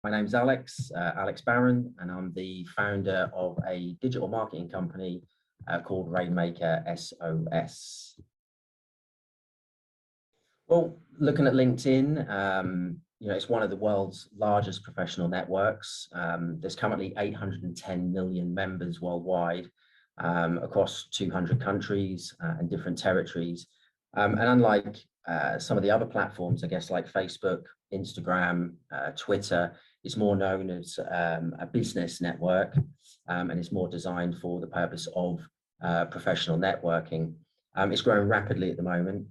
My name's Alex Barron, and I'm the founder of a digital marketing company called Rainmaker SOS. Well, looking at LinkedIn, it's one of the world's largest professional networks. There's currently 810 million members worldwide across 200 countries and different territories. And unlike some of the other platforms, I guess, like Facebook, Instagram, Twitter, it's more known as a business network, and it's more designed for the purpose of professional networking. It's growing rapidly at the moment.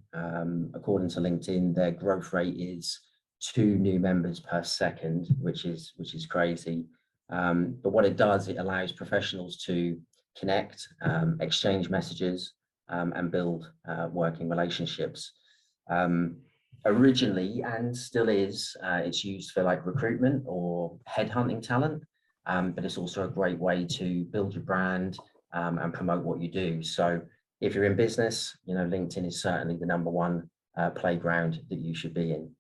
According to LinkedIn, their growth rate is 2 new members per second, which is crazy. But what it does, it allows professionals to connect, exchange messages, and build working relationships. Originally, and still is, it's used for like recruitment or headhunting talent, but it's also a great way to build your brand and promote what you do. So if you're in business, LinkedIn is certainly the #1 playground that you should be in.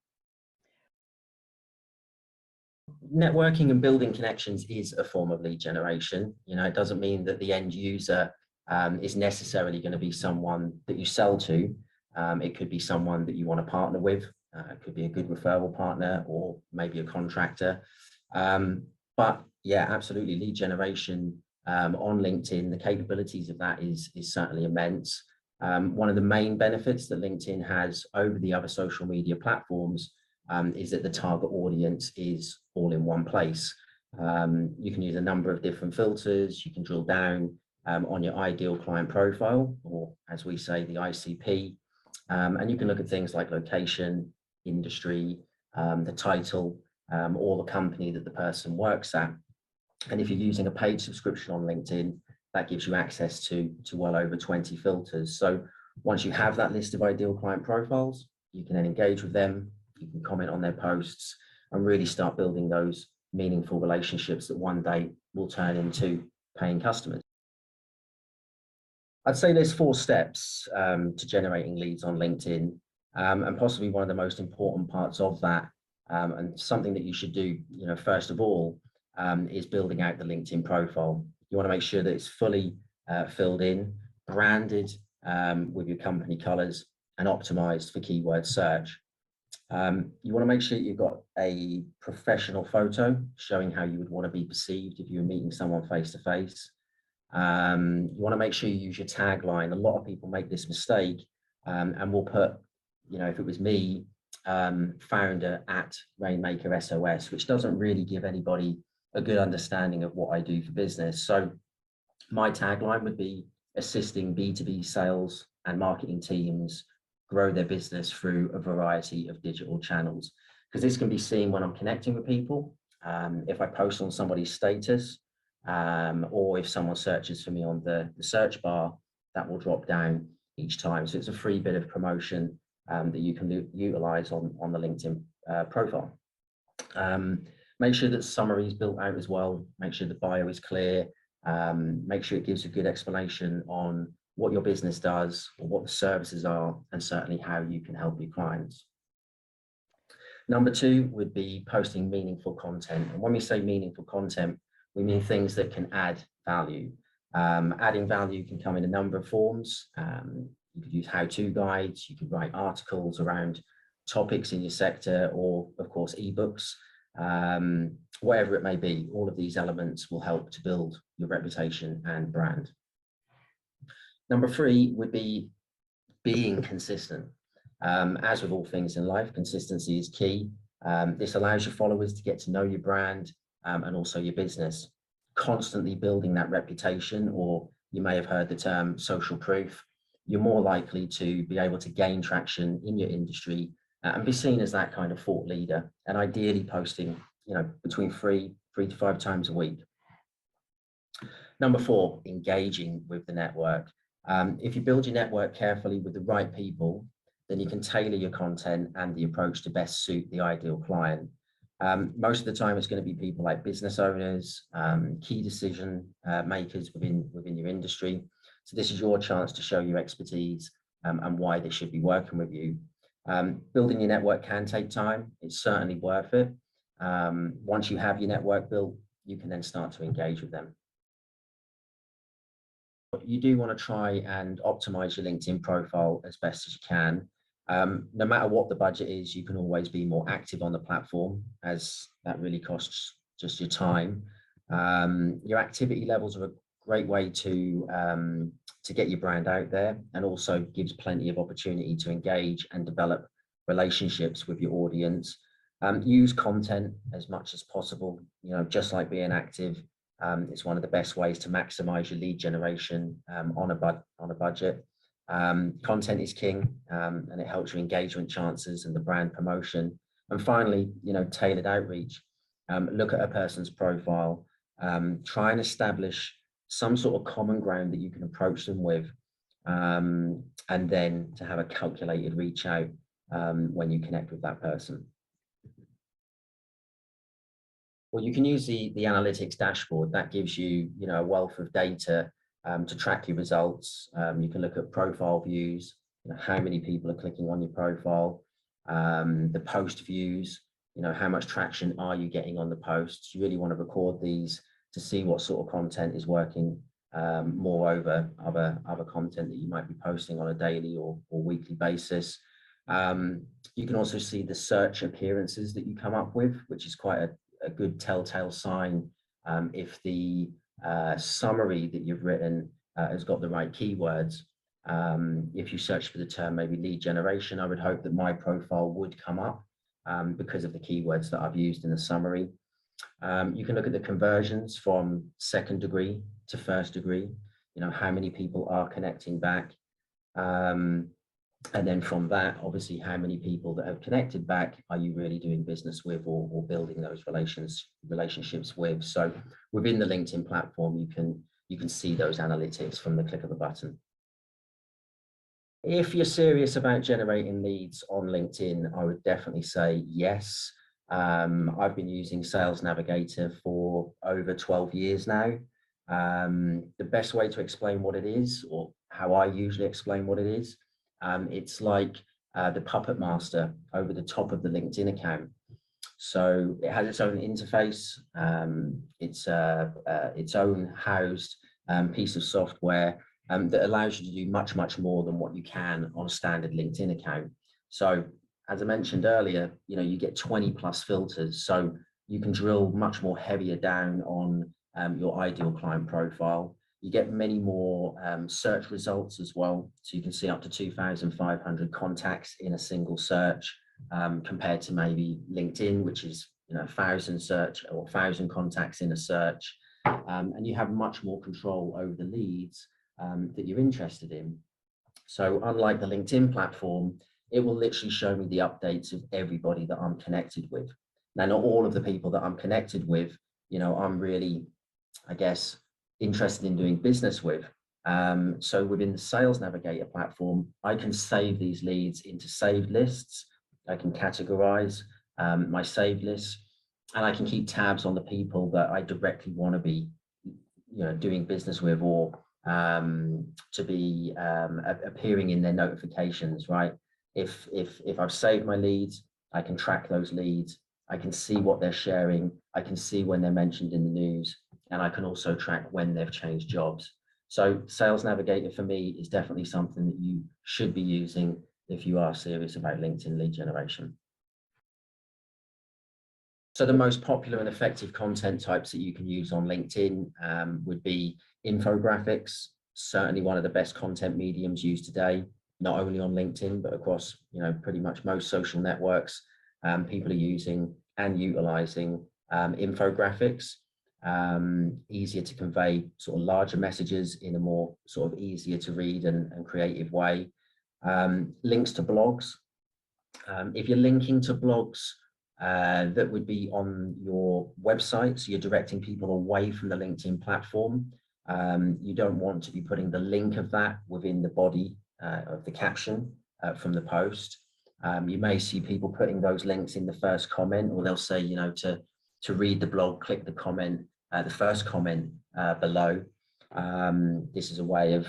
Networking and building connections is a form of lead generation. It doesn't mean that the end user is necessarily going to be someone that you sell to. It could be someone that you want to partner with. It could be a good referral partner or maybe a contractor. But yeah, absolutely, lead generation on LinkedIn, the capabilities of that is certainly immense. One of the main benefits that LinkedIn has over the other social media platforms is that the target audience is all in one place. You can use a number of different filters. You can drill down on your ideal client profile, or as we say, the ICP. And you can look at things like location, industry, the title, or the company that the person works at. And if you're using a paid subscription on LinkedIn, that gives you access to well over 20 filters. So once you have that list of ideal client profiles, you can then engage with them, you can comment on their posts, and really start building those meaningful relationships that one day will turn into paying customers. I'd say there's 4 steps to generating leads on LinkedIn, and possibly one of the most important parts of that, and something that you should do, first of all, is building out the LinkedIn profile. You want to make sure that it's fully filled in, branded with your company colors, and optimized for keyword search. You want to make sure you've got a professional photo showing how you would want to be perceived if you were meeting someone face to face. You want to make sure you use your tagline. A lot of people make this mistake and will put, if it was me, founder at Rainmaker SOS, which doesn't really give anybody a good understanding of what I do for business. So my tagline would be assisting B2B sales and marketing teams grow their business through a variety of digital channels, because this can be seen when I'm connecting with people. If I post on somebody's status, or if someone searches for me on the search bar, that will drop down each time. So it's a free bit of promotion that you can utilize on the LinkedIn profile. Make sure that summary is built out as well. Make sure the bio is clear. Make sure it gives a good explanation on what your business does, or what the services are, and certainly how you can help your clients. Number 2 would be posting meaningful content. And when we say meaningful content, we mean things that can add value. Adding value can come in a number of forms. You could use how-to guides, you could write articles around topics in your sector, or of course, ebooks, whatever it may be. All of these elements will help to build your reputation and brand. Number 3 would be being consistent. As with all things in life, consistency is key. This allows your followers to get to know your brand and also your business. Constantly building that reputation, or you may have heard the term social proof, you're more likely to be able to gain traction in your industry and be seen as that kind of thought leader, and ideally posting, between 3 to 5 times a week. Number 4, engaging with the network. If you build your network carefully with the right people, then you can tailor your content and the approach to best suit the ideal client. Most of the time, it's going to be people like business owners, key decision makers within your industry. So this is your chance to show your expertise and why they should be working with you. Building your network can take time. It's certainly worth it. Once you have your network built, you can then start to engage with them. You do want to try and optimize your LinkedIn profile as best as you can. No matter what the budget is, you can always be more active on the platform, as that really costs just your time. Your activity levels are a great way to get your brand out there, and also gives plenty of opportunity to engage and develop relationships with your audience. Use content as much as possible, just like being active. It's one of the best ways to maximize your lead generation on a budget. Content is king, and it helps your engagement chances and the brand promotion. And finally, tailored outreach. Look at a person's profile, try and establish some sort of common ground that you can approach them with, and then to have a calculated reach out when you connect with that person. Well, you can use the analytics dashboard. That gives you, a wealth of data to track your results. You can look at profile views, how many people are clicking on your profile, the post views, how much traction are you getting on the posts. You really want to record these to see what sort of content is working, moreover other content that you might be posting on a daily or weekly basis. You can also see the search appearances that you come up with, which is quite a good telltale sign if the summary that you've written has got the right keywords. If you search for the term maybe lead generation, I would hope that my profile would come up because of the keywords that I've used in the summary. You can look at the conversions from second degree to first degree, how many people are connecting back. And then from that, obviously, how many people that have connected back are you really doing business with, or building those relationships with? So within the LinkedIn platform, you can see those analytics from the click of a button. If you're serious about generating leads on LinkedIn, I would definitely say yes. I've been using Sales Navigator for over 12 years now. The best way to explain what it is, or how I usually explain what it is, it's like the puppet master over the top of the LinkedIn account. So it has its own interface. It's its own housed piece of software that allows you to do much more than what you can on a standard LinkedIn account. So as I mentioned earlier, you get 20+ filters, so you can drill much more heavier down on your ideal client profile. You get many more search results as well. So you can see up to 2,500 contacts in a single search, compared to maybe LinkedIn, which is 1,000 search or 1,000 contacts in a search. And you have much more control over the leads that you're interested in. So unlike the LinkedIn platform, it will literally show me the updates of everybody that I'm connected with. Now, not all of the people that I'm connected with, I'm really, I guess, interested in doing business with. So within the Sales Navigator platform, I can save these leads into saved lists. I can categorize my saved lists, and I can keep tabs on the people that I directly want to be, doing business with, or to be appearing in their notifications, right? If I've saved my leads, I can track those leads. I can see what they're sharing. I can see when they're mentioned in the news, and I can also track when they've changed jobs. So Sales Navigator for me is definitely something that you should be using if you are serious about LinkedIn lead generation. So the most popular and effective content types that you can use on LinkedIn would be infographics, certainly one of the best content mediums used today, not only on LinkedIn, but across pretty much most social networks. People are using and utilizing infographics, easier to convey sort of larger messages in a more sort of easier to read and creative way. Links to blogs. If you're linking to blogs that would be on your website, so you're directing people away from the LinkedIn platform, you don't want to be putting the link of that within the body of the caption from the post. You may see people putting those links in the first comment, or they'll say, to read the blog, click the comment, the first comment below. This is a way of,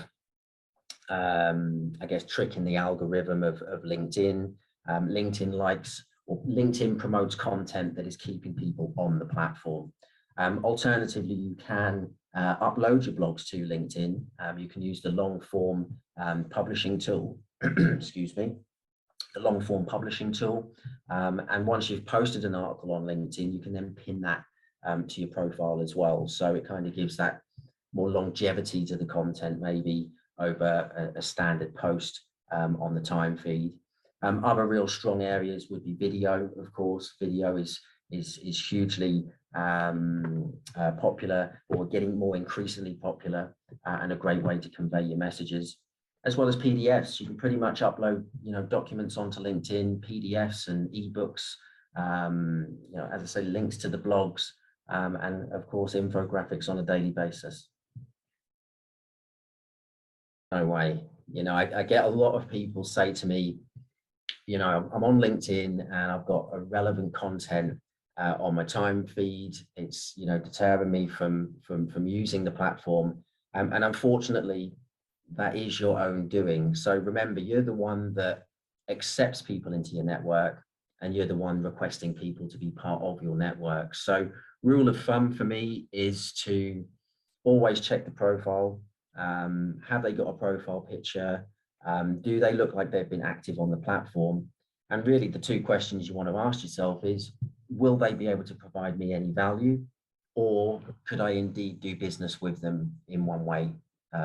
I guess, tricking the algorithm of LinkedIn. LinkedIn likes or LinkedIn promotes content that is keeping people on the platform. Alternatively, you can upload your blogs to LinkedIn. You can use the long form publishing tool, excuse me, the long form publishing tool. And once you've posted an article on LinkedIn, you can then pin that to your profile as well. So it kind of gives that more longevity to the content, maybe over a standard post on the time feed. Other real strong areas would be video, of course. Video is hugely popular, or getting more increasingly popular, and a great way to convey your messages, as well as PDFs. You can pretty much upload, documents onto LinkedIn, PDFs and ebooks, as I say, links to the blogs, and of course, infographics on a daily basis. No way. I get a lot of people say to me, I'm on LinkedIn and I've got irrelevant content on my time feed. It's, deterring me from using the platform. And unfortunately, that is your own doing. So remember, you're the one that accepts people into your network, and you're the one requesting people to be part of your network. So rule of thumb for me is to always check the profile. Have they got a profile picture? Do they look like they've been active on the platform? And really the two questions you want to ask yourself is, will they be able to provide me any value? Or could I indeed do business with them in one way,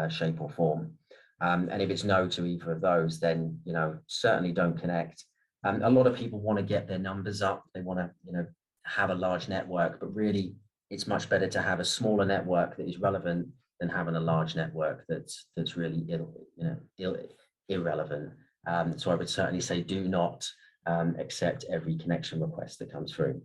shape or form? And if it's no to either of those, then, certainly don't connect. A lot of people want to get their numbers up. They want to, have a large network, but really it's much better to have a smaller network that is relevant than having a large network that's really irrelevant. So I would certainly say do not accept every connection request that comes through.